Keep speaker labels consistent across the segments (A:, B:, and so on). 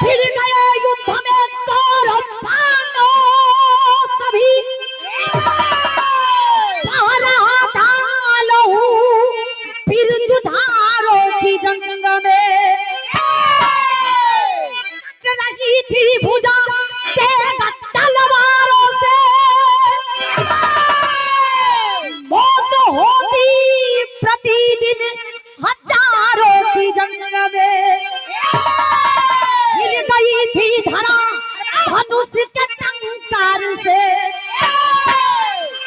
A: फिर गए युद्ध में कौरव पांडव सभी पारा फिर जुझारों की जंग में कट रही थी भुजा तेग तलवारों से मौत होती प्रतिदिन हजारों की जंग में हिल गई थी धरा धनुष के टंकार से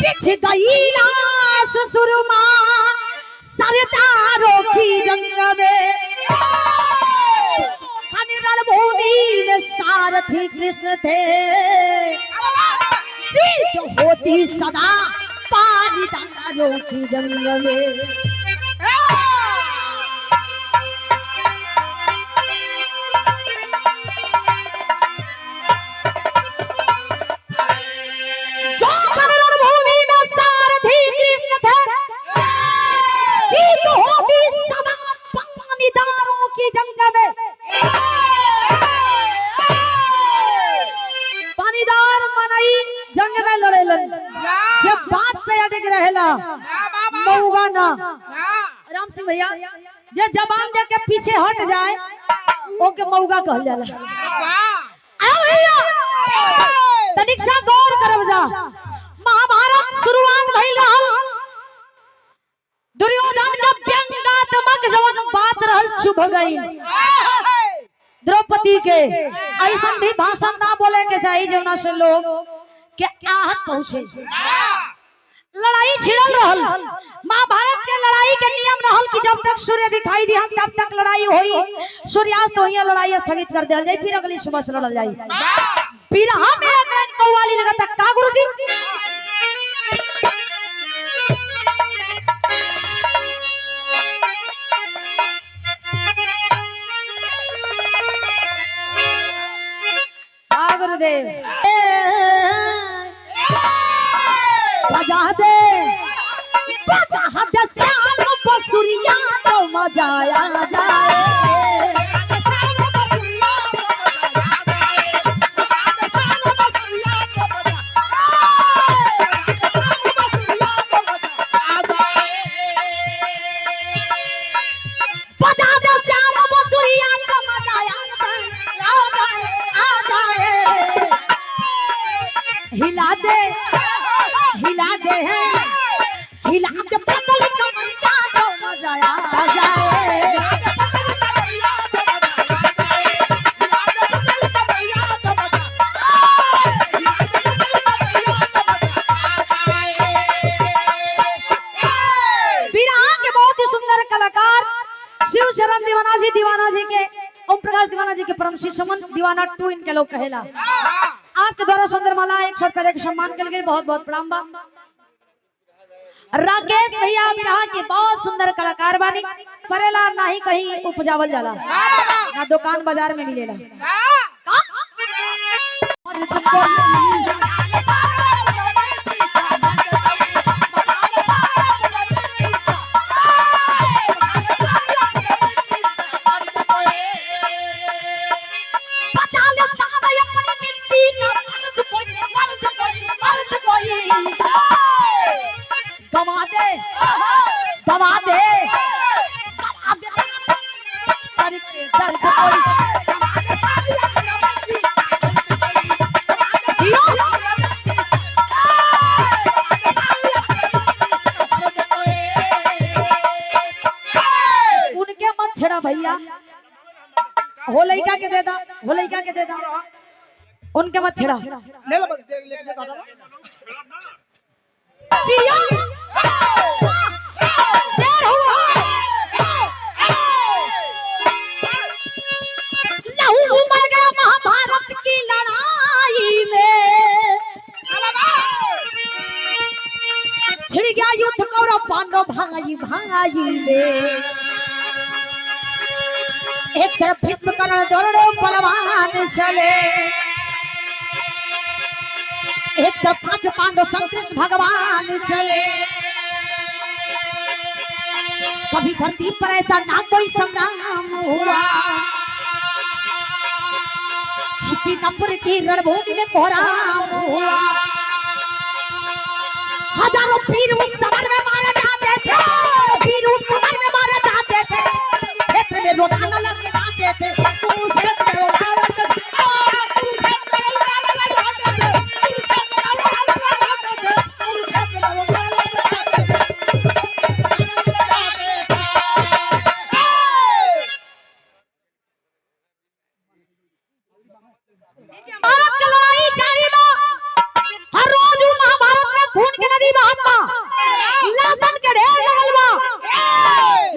A: पिछ गई लाश सुरमा सरदारों की जंग में रणभूमि में सारथी कृष्ण थे जीत होती सदा पालीदारों की जंग में राम सिंह भैया जे जबान दे के पीछे हट जाए ओके मौगा कहल जाला। आओ भैया तनिक्षा गौर करब जा महाभारत शुरुआत भइल रहल दुर्योधन का व्यंग्यात्मक जवन बात रहल चुप गई द्रौपदी के ऐसा भी भाषण ना बोले के चाहिए जवना से लोग के आहत पहुंचे। लड़ाई छिड़ल रहल महाभारत के लड़ाई के नियम रहल कि जब तक सूर्य दिखाई दिया तब तक लड़ाई होई सूर्यास्त होई लड़ाई स्थगित कर दिया जाए फिर अगली सुबह से लड़ल जाई। फिर हम एक कौवाली लगता का गुरुजी गुरुदेव बजा दे श्याम बसुरिया तो मजाया जाए बजा दे श्याम बसुरिया तो मजाया हिला दे पतली कमरिया तो मजाया जाए बिरहा के बहुत ही सुंदर कलाकार शिव शरण दीवाना जी के ओम प्रकाश दीवाना जी के परम शिष्य दीवाना 2 इनके लोग कहेला। आपके द्वारा सुंदरमाला 100 रुपए के सम्मान के लिए बहुत बहुत प्रणाम बा। राकेश भैया बिरहा के बहुत सुंदर कलाकार बानी परेला नहीं कहीं उपजावल जाला ना दुकान बाजार में मिलेला। दबा दे उनके मत छेड़ा भैया हो लइका के दे दा उनके मत छेड़ा ले लो जिया शेर हुआ लहू मर गया महाभारत की लड़ाई में छिड़ गया युद्ध कौरव पांडव भाई में एक तरफ भीष्म कर्ण दोनों बलवान चले एक तरफ 5 पांडव संकृष्ण भगवान चले। कभी धरती पर ऐसा ना कोई संग्राम हुआ हस्तिनापुर की रणभूमि में कोहराम हुआ। हजारों वीर उस समर में मारे जाते थे, वीर उस समर में मारे जाते थे, क्षेत्र में रोजाना लग जाते थे, उस क्षेत्र में रोजाना भारत की लड़ाई जारी बा। हर रोज महाभारत में खून की नदी बहता, लाशन के ढेर लगल बा।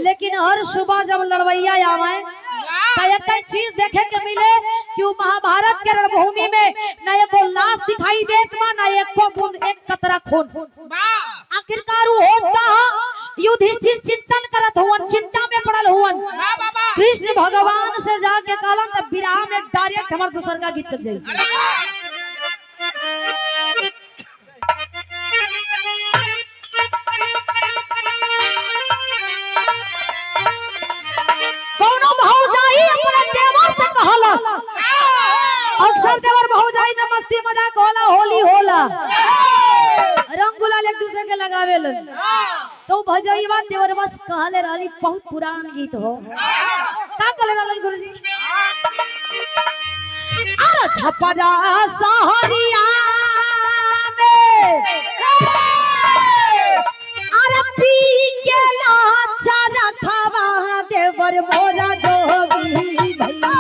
A: लेकिन हर सुबह जब लड़वैया आवे तो एक चीज देखे के मिले कि महाभारत के रणभूमि में न एको लाश दिखाई देत बा, न एको बूंद एक कतरा खून। आखिरकार वो होता युधिष्ठिर चिंतन करत हुवन, चिंता में पड़ल हुवन। कृष्ण भगवान से जाके कहलन त विराह में डायरेक्ट हमर दूसर का गीत कर जाई। कौनो भौजाई अपने देवर से कहलस, अक्सर देवर भौजाई में मस्ती मजाक होला, होली होला, रंग गुलाल एक दूसरे के लगावेलन। तो भौजाईवा देवर बस कहले रहली, बहुत पुरान गीत हो। का कहले रहलन गुरुजी? अरे छपरा सहरिया में अरे पी के लाचा रखवा देवर मोरा जोगी भैले।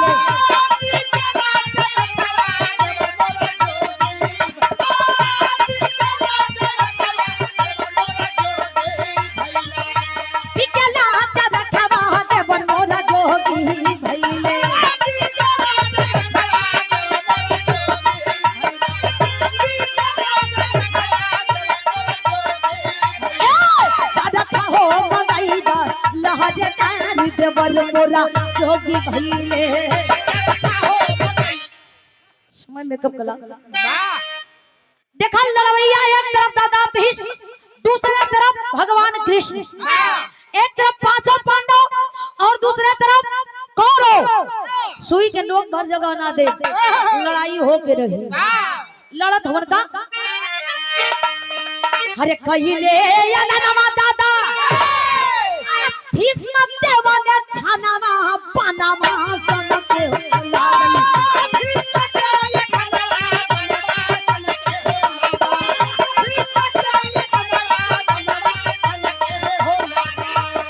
A: जोगी भैले समय मेकअप कला देखा लड़वैया, एक तरफ दादा भीष्म, दूसरे तरफ भगवान कृष्ण, एक तरफ पांचों पांडव और दूसरे तरफ कौरव। सुई के नोक भर जगह ना दे, लड़ाई हो के रही, लड़त होन का। अरे कहिले नवा दादा भीष्म देवा ने छानावा पानावा सनके लागल।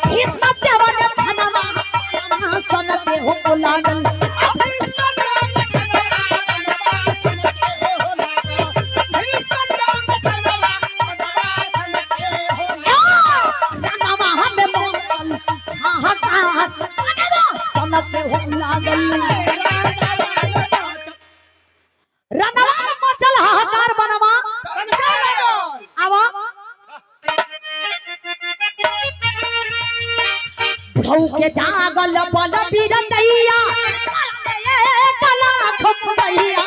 A: भीष्म देवा ने छानावा सनके हो लागल। के जागल बल बीरदैया कला खपैया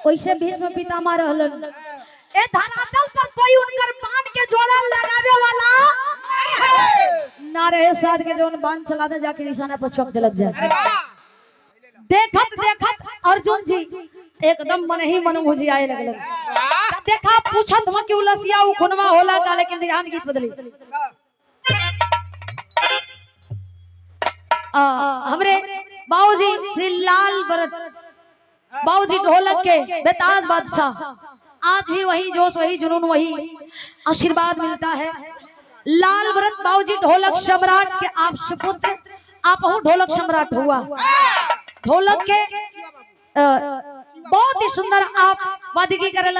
A: वैसे भीष्म पितामह रहलन। ए धरातल पर कोई उनकर बाण के जोड़ा लगावे वाला ना रहे, साथ के जोन बाण चलाते जाके निशाना पर चौक लग जाए। देखत देखत अर्जुन जी एकदम मन ही मन मुझियाए लगलन। देखा पूछत हम कि उलसिया उ खुनवा होला का, लेकिन ध्यान गीत बदली। हमरे बाबूजी श्री लाल भरत बाबूजी ढोलक के बेताज बादशाह, आज भी वही जोश, वही जुनून, वही आशीर्वाद मिलता है। लाल भरत बाबूजी ढोलक सम्राट के आप सुपुत्र, आप हूँ ढोलक सम्राट हुआ। ढोलक के बहुत ही सुंदर आप वादगी करे।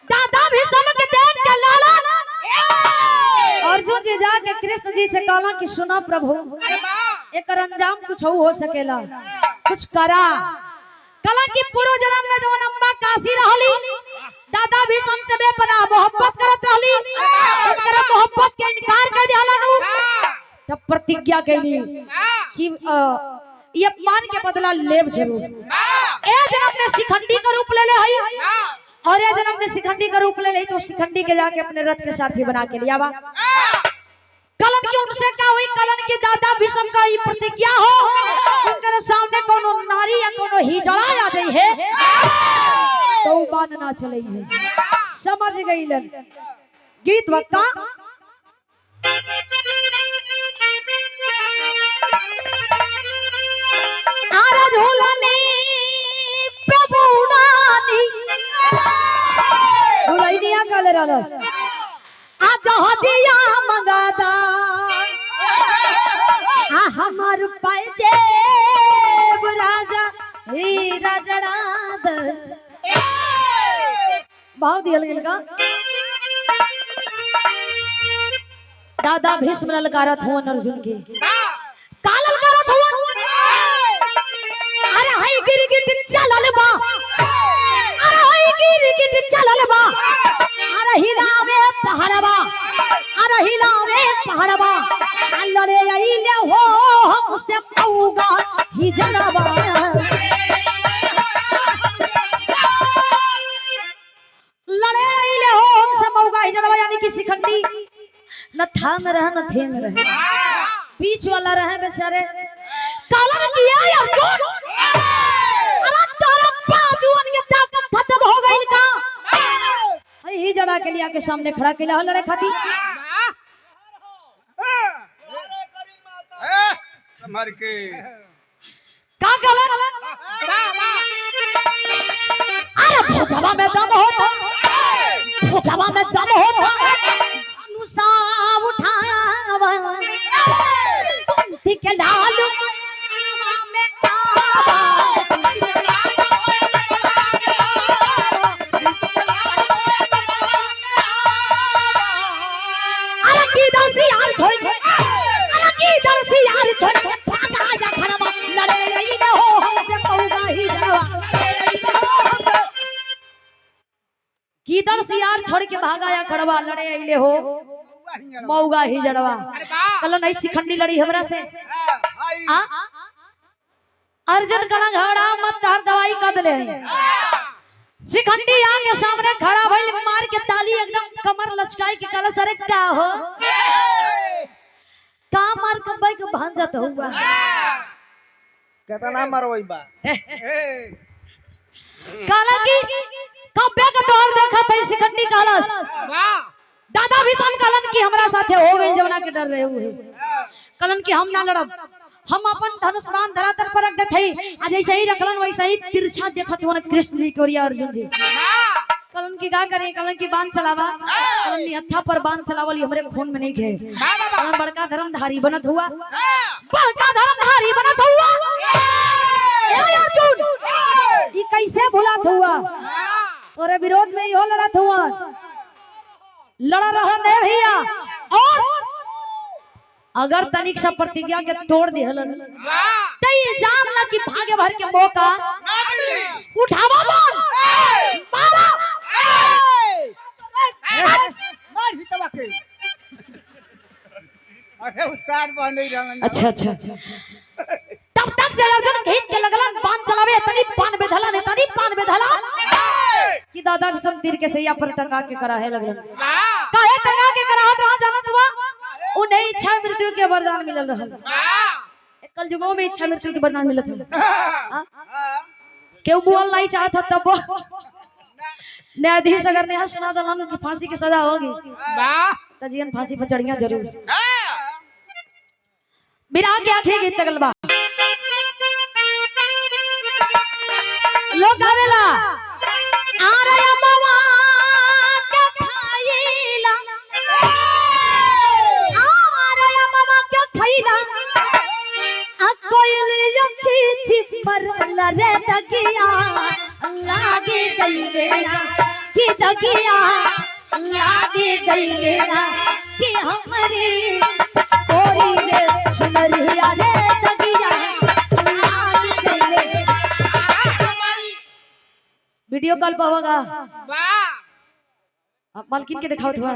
A: दादा भी समझ देख के लाला अर्जुन जी जाके कृष्ण जी से कहला कि सुना प्रभु एक अंजाम कुछ हो सकेला, कुछ करा। कला की पूर्व जन्म में जवन अम्बा काशी रहली, दादा भी हमसे बेपनाह मोहब्बत करत रहली, उनकर मोहब्बत के इनकार कर दिया नु। तब प्रतिज्ञा कैली कि ये मान के बदला लेब जरूर। ए जन्म में शिखंडी का रूप ले ले हई, और ये जन्म में शिखंडी का रूप ले ले तो शिखंडी के जाके अपने रथ के साथी बना के लिया बा। कलन की उनसे क्या हुई, कलन की दादा भीष्म का ये प्रतिज्ञा हो, उनके सामने कोनो नारी या कोनो हिजड़ा आ जाई है तो बात ना चले है। समझ गई लन गीत वक्ता आरा झूलनी प्रभु नानी झूलनिया काले रलस आज हदिया मंगादा हमार पाए राजा हीरा जड़ाद भाव दिया लगेल का दादा भीष्म ललकारत हो अर्जुन के का ललकारत हो। अरे हाय गिर गिर चलल बा, अरे हाय गिर गिर चलल बा, अरे हिलावे पहाड़बा, अरे हिलावे पहाड़बा, लड़े आइले हो हमसे पौगा ही जनबा। लड़े आइले हो हमसे पौगा ही जनबा, यानी कि शिखंडी न था में रहे न थे में रहे, बीच वाला रहे बेचारे। कालन किया यार कौन, अरे तोरा बाजुअन के ताकत खत्म हो गई का। ही जड़ा के लिया के सामने खड़ा के लिए लड़े खाती
B: मर के
A: का कहला। अरे भुजवा में दम होता, भुजवा में दम होता, धनुषा उठावा पंथी के लाल में आवा। अरे की दर्जी यार छोड़, अरे की दर्जी यार छोड़, भागा जा खरवा लड़े रही हो हमसे पौगा ही जावा। की दर्जी यार छोड़ के भागा या खड़वा लड़े आइले हो मौगा ही जड़वा। कल नहीं शिखंडी लड़ी हमरा से आ अर्जुन कला घड़ा मत तार दवाई कर दले। शिखंडी आके सामने खड़ा भइल, मार के ताली एकदम कमर लचकाई के कला सरे क्या हो का मार कंबई के भांजत हुआ
B: कितना मरवई बा।
A: काला की कब्बे का तोड़ देखा था शिखंडी कालस दादा भी सन कलन की हमरा साथे हो गई जवना के डर रहे हुए कलन की हम ना लड़ब, हम अपन धनुष बाण धरातल पर रख देथई आ जैसे ही रखलन वैसे ही तिरछा देखत होन कृष्ण जी कोरिया अर्जुन जी। कलन की का करे, कलन की बाण चलावा, कलन नी हत्था पर बाण चलावली हमरे खून में नहीं खे। कलन बड़का धर्मधारी बनत हुआ, बड़का धर्मधारी बनत हुआ। ए अर्जुन ई कैसे भुलात हुआ, तोरे विरोध में इहो लड़त हुआ, लड़ा रहा नहीं भैया। और अगर तनिक सा प्रतिज्ञा के तोड़ दिहलन तो ये जान ना कि भागे भर के मौका उठावा बोल मारा
B: मार ही तबा के। अरे उसार बन नहीं रहलन।
A: अच्छा तब तक से अर्जुन खींच के लगलन बाण चलावे, तनी बाण बेधला ने तनी बाण बेधला कि दादा भीष्म तीर के सैया पर टंगा के करा है लगलन। काहे टंगा के करा तो वहां जानत हुआ उन्हें इच्छा मृत्यु के वरदान मिलल रहल। कल जुगों में इच्छा मृत्यु के वरदान मिलत है, केहू बोल नहीं चाहत तब न्यायाधीश अगर नेहा सुना दलन की फांसी की सजा होगी तो जीवन फांसी पर चढ़िया जरूर। बिरा के आखिरी गीत तगलबा लोग गावेला आरे अम्मा के खाईला, आरे अम्मा के खाईला आ कोयल यखी चिपर लरे दगिया लागे गई लेना कि दगिया लागे गई लेना कि हमारी कोई रे सुनरिया रे दगिया लाल गइले। वीडियो कॉल पर होगा आप मालकिन के दिखाओ थोड़ा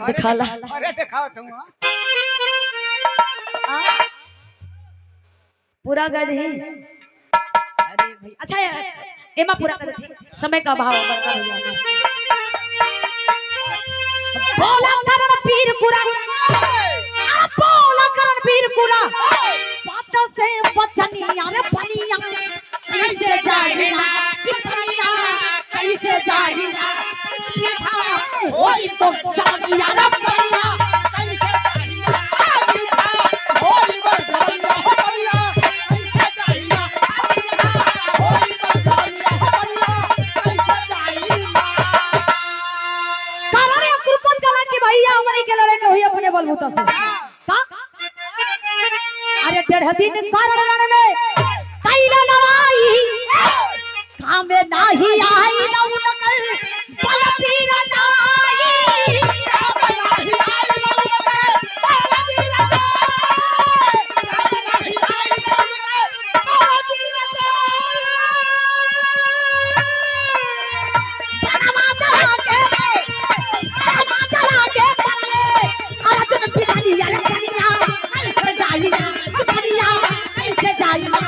A: दिखाला
B: अरे दिखाओ तुम
A: पूरा कर दे। अरे भाई अच्छा है एमा पूरा कर दे समय का अभाव बरका भैया बोला करण पीर पूरा बोला करण पीर पूरा बात से बचनिया रे पनिया कैसे जाहिना कि पनिया कैसे जाहिना होई तो जागिया रे पनिया कैसे जाहिना होई तो जागिया रे पनिया कैसे जाहिना होई तो जागिया रे पनिया कैसे जाहिना कारण या कृपन कला की भैया हमरे के लड़े के हुई अपने बलबूता से का अरे 1.5 दिन कारण रण में कैला लड़ाई काम में नाही आई लऊ न कर बल पीर नाई काम में नाही आई लऊ न कर बल पीर नाई काम में नाही आई लऊ न कर बल पीर नाई माता के पड़े अर्जुन पितानी यार कन्या ऐसे जाइना कन्या ऐसे जाइना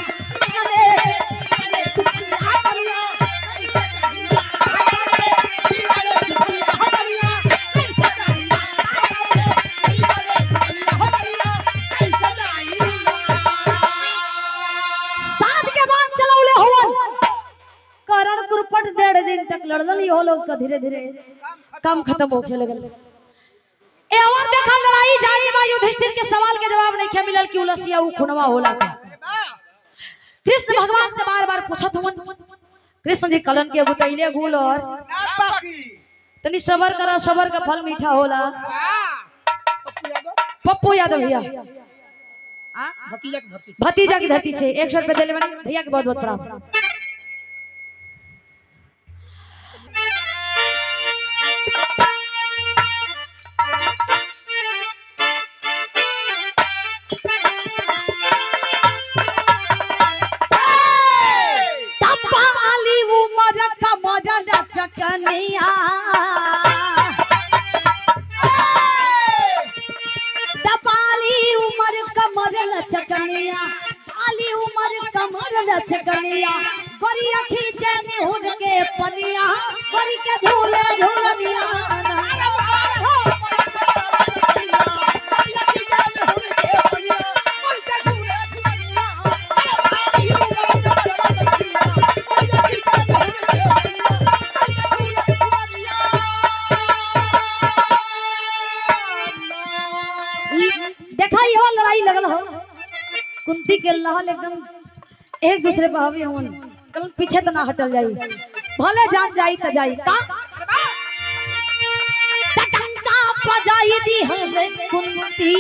A: करण कुरपट 1.5 दिन तक लड़ल ही हो लोग का धीरे धीरे काम खत्म हो चले गए। ए और देखा लड़ाई जारी बा युधिष्ठिर के सवाल के जवाब नहीं क्या मिलल कि उलसिया उ खुनवा होला का कृष्ण भगवान से बार-बार पूछत हुन कृष्ण जी कलन के बुतैले गुल और तनी सबर करा सबर का फल मीठा होला। पप्पू यादव भैया भतीजा की धरती से 100 रुपए देले बनी भैया के बहुत-बहुत प्रणाम। चकनिया दपाली उमर कमर लचकनिया पाली उमर कमर लचकनिया बड़ी अखी चैनी हुन के पनिया बड़ी के झूले झूलनिया देखा ये लड़ाई लगल हो कुंती के लाल एकदम एक दूसरे पे हावी होन कल पीछे तो ना हटल जाई भले जान जाई त जाई का टटंका बजाई दी है कुंती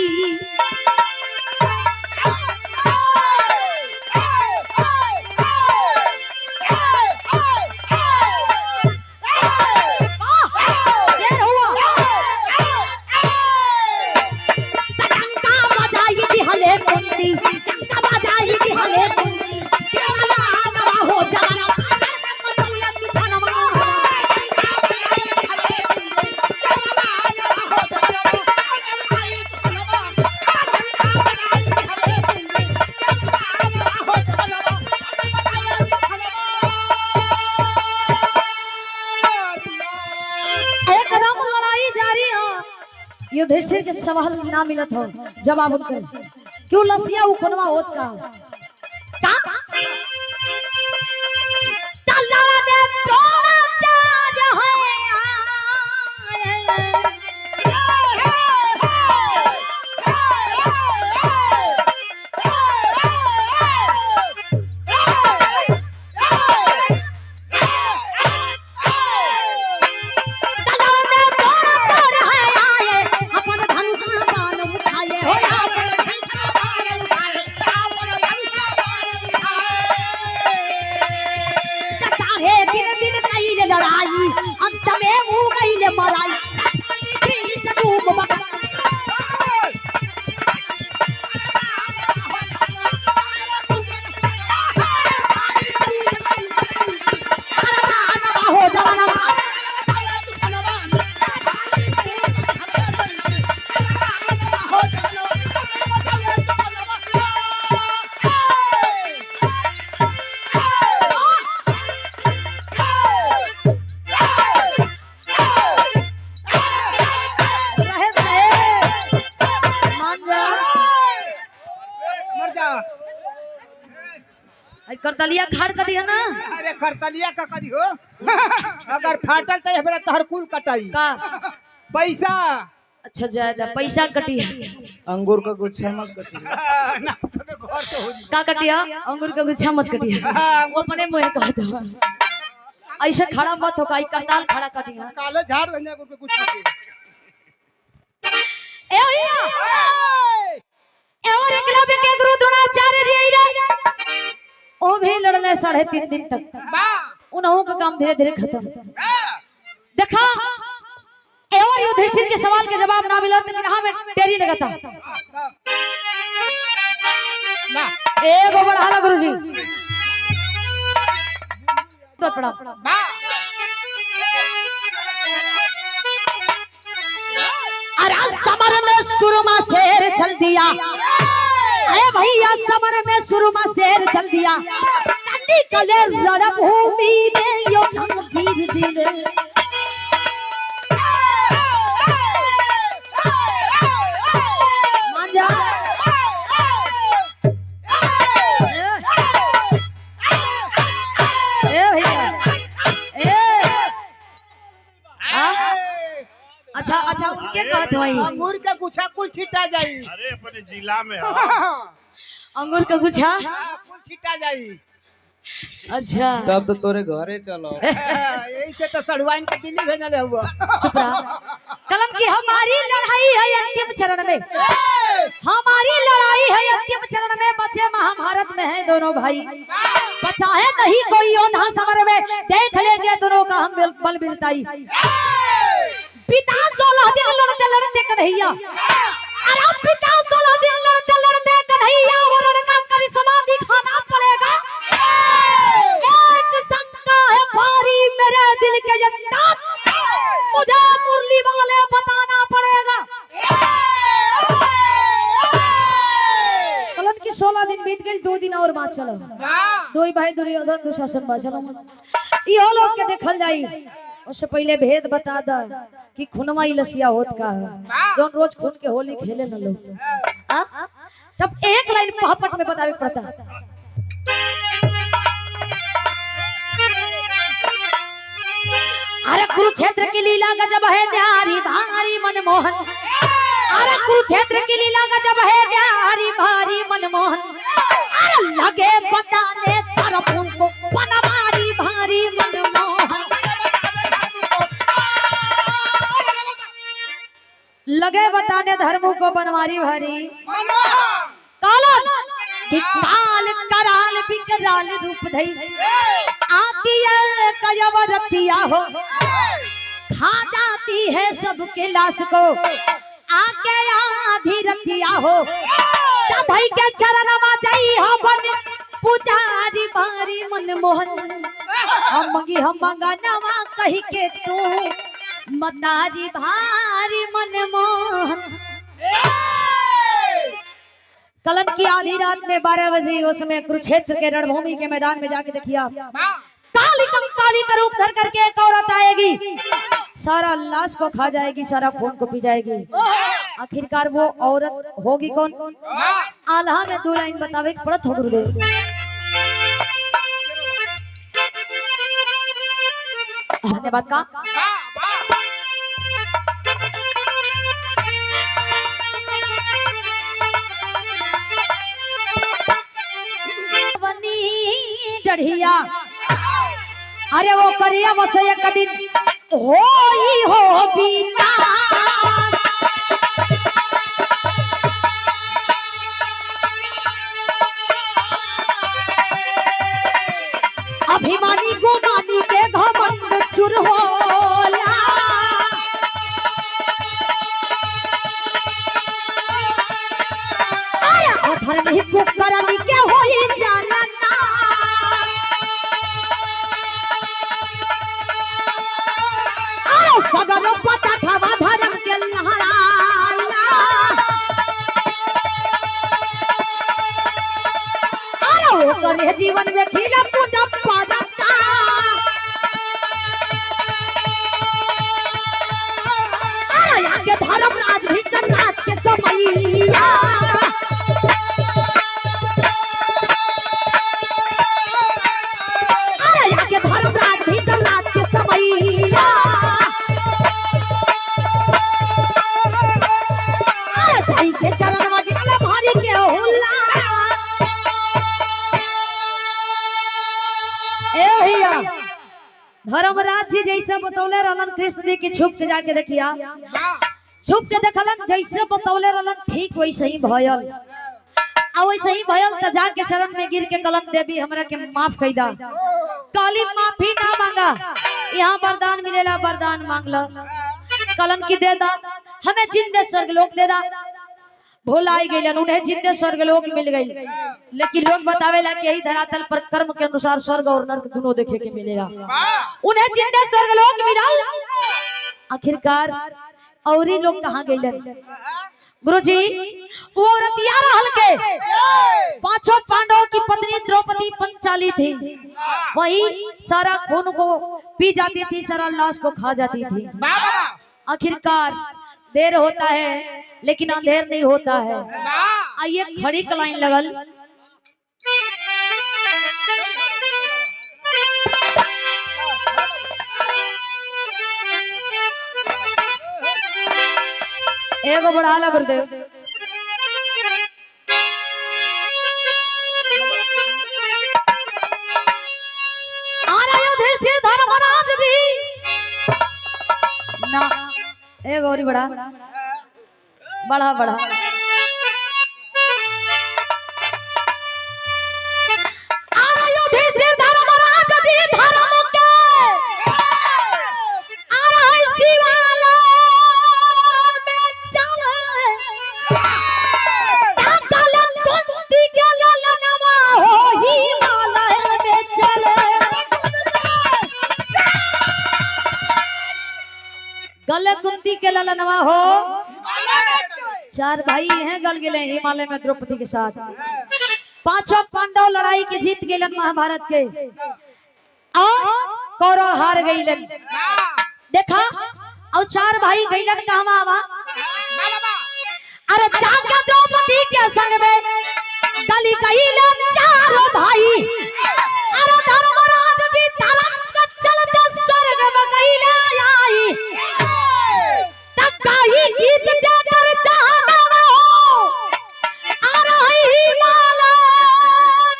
A: युधिष्ठिर के सवाल ना मिलत हो जवाब उनके क्यों लसिया उ कोनवा होत का तल्ला दे तोड़ा चार है दिन दिन करतलिया खाड़ कर दिया ना
B: अरे खरतलिया का करी हो अगर फाटल तो हमरा तहर कुल कटाई
A: का
B: पैसा
A: अच्छा जा पैसा कटिया
C: अंगूर का गुच्छा मत कटिए।
B: ना तो घर से हो जी
A: का कटिया अंगूर का गुच्छा मत कटिया वो अपने मुंह कह दो ऐसे खड़ा मत हो काई कंडाल खड़ा कटिया
B: काले झाड़ धनिया को कुछ
A: ए भैया और एकलव्य के गुरु द्रोणाचार्य जी आइले ओ भी लड़ले 3.5 दिन तक उनहु का काम धीरे धीरे खत्म देखा और युधिष्ठिर के सवाल के जवाब ना मिला लेकिन हमें टेरी लगाता
B: ना
A: एगो बढ़ाला गुरुजी तो पड़ा अरे समर में सुरमा शेर चल दिया अरे भैया समर में सुरमा शेर चल दिया निकले रणभूमि में योद्धा धीरे धीरे मान जा ए भैया अच्छा अच्छा उनके कहत हई
B: अंगूर का गुच्छा कुल छिटा जाई
D: अरे अपने जिला में
A: अंगूर का गुच्छा
B: कुल छिटा जाई
A: अच्छा
C: तब तो तोरे घरे चलो।
B: यही से तो सड़वाइन के दिल्ली भेजले हुआ
A: चुप रहा कलम की हमारी लड़ाई है अंतिम चरण में हमारी लड़ाई है अंतिम चरण में बचे महाभारत में है दोनों भाई बचा है नहीं कोई योद्धा समर में देख लेंगे दोनों का हम बल बिरताई पिता 16 दिन लड़ते लड़ते कन्हैया अरे पिता 16 दिन लड़ते लड़ते कन्हैया वो लड़का करिश्मा दिखाना पड़ेगा एक शंका है भारी मेरे दिल के जनता मुझे मुरली वाले बताना पड़ेगा कलन की 16 दिन बीत गई 2 दिन और बात चलो दो ही भाई दुर्योधन दुशासन बचलो इहो लोग के देखल जाई उससे पहले भेद बता दा कि खुनवा लसिया होत का है जो रोज खून के होली खेले न लोग तब एक लाइन पहपट में बतावे पड़ता अरे कुरुक्षेत्र की लीला गजब है न्यारी भारी मनमोहन अरे कुरुक्षेत्र की लीला गजब है न्यारी भारी मनमोहन अरे लगे बताने तरफ उनको बनवारी भारी मनमोहन लगे बताने धर्मों को बनवारी भारी कालन कि काल कराल विकराल रूप धई आती है कजवरतिया हो खा जाती है सबके लाश को आके आधी रतिया हो भाई के चरण में जाई हवन पुजारी बारी मनमोहन हम मंगनवा कही के तू मतारी भारी मनमोहन कलन की आधी रात में 12 बजे उस समय कुरुक्षेत्र के रणभूमि के मैदान में जाके देखिया काली का रूप धर करके एक औरत आएगी सारा लाश को खा जाएगी सारा खून को पी जाएगी आखिरकार वो औरत होगी कौन आल्हा में 2 लाइन बतावे पड़त हो गुरुदेव धन्यवाद का डढ़िया अरे वो करिया बस एक दिन हो ही हो बीना अभिमानी गुमानी के घमंड चुर होला अरे अधर नहीं कुकरानी के होई जाना सगरो पता खवा धर्म के लहराला अरे वो करे जीवन में खीला पूजा पादता अरे आगे धर्म राज भी जन्नत के समैया धर्मराज जी जैसे बतौले रहलन कृष्ण जी की छुप के जाके देखिया, छुप के देखलन जैसे बतौले रहलन ठीक वैसे ही भयल। आ वैसे ही भयल त जाके चरण में गिर के कलम देवी हमरा के माफ कर दा। काली माफी ना मांगा, यहाँ वरदान मिलेला, वरदान मांग लो, कलम की दे दा, हमें जिंदे स्वर्गलोक दे दा। भुलाई गइलन, उन्हें जिंदे स्वर्गलोक मिल गई, लेकिन लोग बतावेला कि यही धरातल पर कर्म के अनुसार स्वर्ग और नरक दोनों देखे के मिलेला। उन्हें जिंदे स्वर्गलोक मिलल। आखिरकार और ही लोग कहाँ गइलन? गुरुजी वो रतिया रहल के पांचों पांडवों की पत्नी द्रौपदी पंचाली थी, वही सारा खून को पी जाती थी, सारा लाश को खा जाती थी। आखिरकार देर होता है लेकिन अंधेर नहीं होता है। आइए खड़ी कलाइन लगल। एगो बढ़ा ला गुरुदेव। युधिष्ठिर धर्मराज जी ना, एगो और बढ़ा बढ़ा बढ़ा। युधिष्ठिर धर्मराज जी धर्म के गले कुंती के ललनवा हो। चार भाई हैं गल गिले हिमालय में द्रौपदी के साथ। पांचों पांडव लड़ाई के जीत गए महाभारत के, और कौरव हार गए। देखा और चार भाई गईलन कहवा आवा? अरे जाके द्रौपदी के संग में गली गईले चारों भाई। अरे धर्मराज जी धर्म का चलते स्वर्ग में गईले आई, गीत जाकर चाहना हो। हिमालय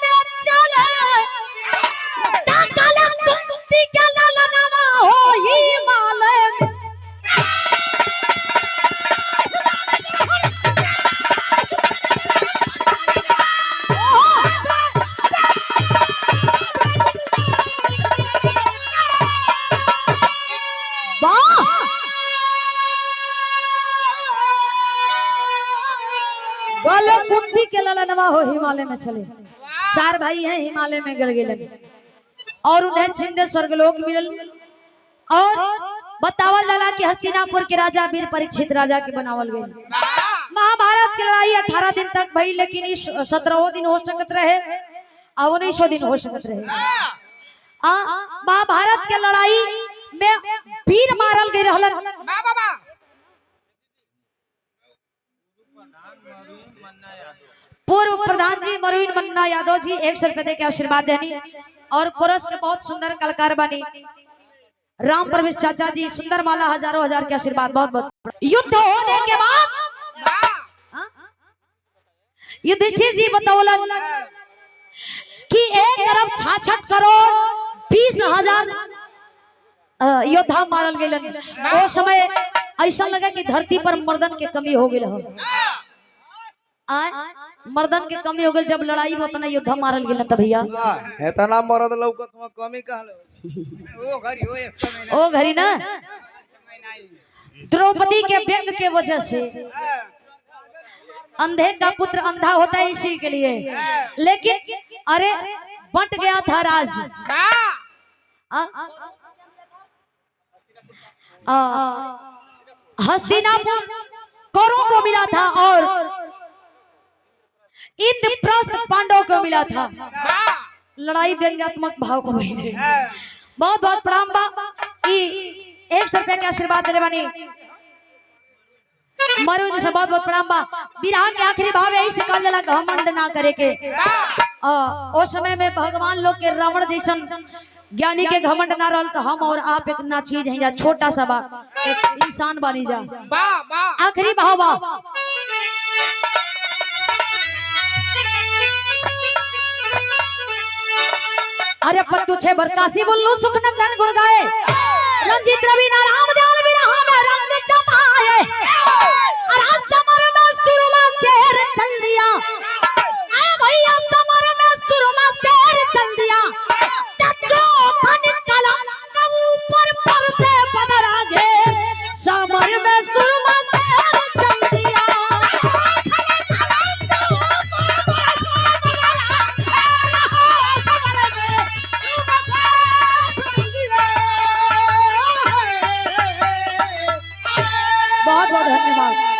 A: में चले कुंती के ललनवा हो हिमालय। बोलो कुंती के ललनवा हो हिमालय में चले। चार भाई हैं हिमालय में गल गए और उन्हें जिंदे स्वर्गलोक मिलल। और बतावल जाला कि हस्तिनापुर के राजा वीर परीक्षित राजा के बनावल गए। महाभारत की लड़ाई 18 दिन तक भई, लेकिन 17 दिन हो सकत रहे और 19 दिन हो सकत रहे। महाभारत के लड़ाई में वीर मारल गए रहलन। पूर्व प्रधान जी मरुइन मन्ना यादव जी 100 रुपए के आशीर्वाद देनी, और कोरस के बहुत सुंदर कलाकार बनी राम प्रवेश चाचा जी सुंदर माला हजारों हजार के आशीर्वाद बहुत बहुत। युद्ध होने के बाद युधिष्ठिर जी बतौलन कि एक तरफ 66 करोड़ 20,000 योद्धा मारल गए। वो समय ऐसा लगा कि धरती पर मर्दन के कमी हो गई। मर्दन के कमी हो गई जब लड़ाई में उतना योद्धा मारल गए त भैया
C: इतना मर्द लौकत में कमी कहले
B: ओ
A: घड़ी ना द्रौपदी के व्यंग के वजह से। अंधे का पुत्र अंधा होता है इसी के लिए, लेकिन अरे बंट गया था राज। हस्तिनापुर कौरवों को मिला था और इंद्रप्रस्थ पांडवों को मिला था। लड़ाई व्यंग्यात्मक भाव को भइले। बहुत बहुत प्रणाम बा। 100 रुपए के आशीर्वाद देले बानी मरु जी से बहुत बहुत प्रणाम बा। विरह के आखिरी भाव यही से कहल जाला घमंड ना करे के। उस समय में भगवान लोग के रावण जैसन ज्ञानी के घमंड ना रहल तो हम और आप एक ना चीज है, छोटा सा बा एक इंसान बनी जा। आखिरी भाव बा। अरे पत्तू छे बरकासी बोलू सुखनंदन गुण गाए रंजीत रवि नारायण दयाल बिरहा में रंग जमाए और आज समर में सुरमा शेर चल दिया आ भैया समर में सुरमा शेर चल दिया तचो फन कलंक ऊपर पर से बदरा गे समर में सुरमा शेर चल दिया बहुत बहुत धन्यवाद।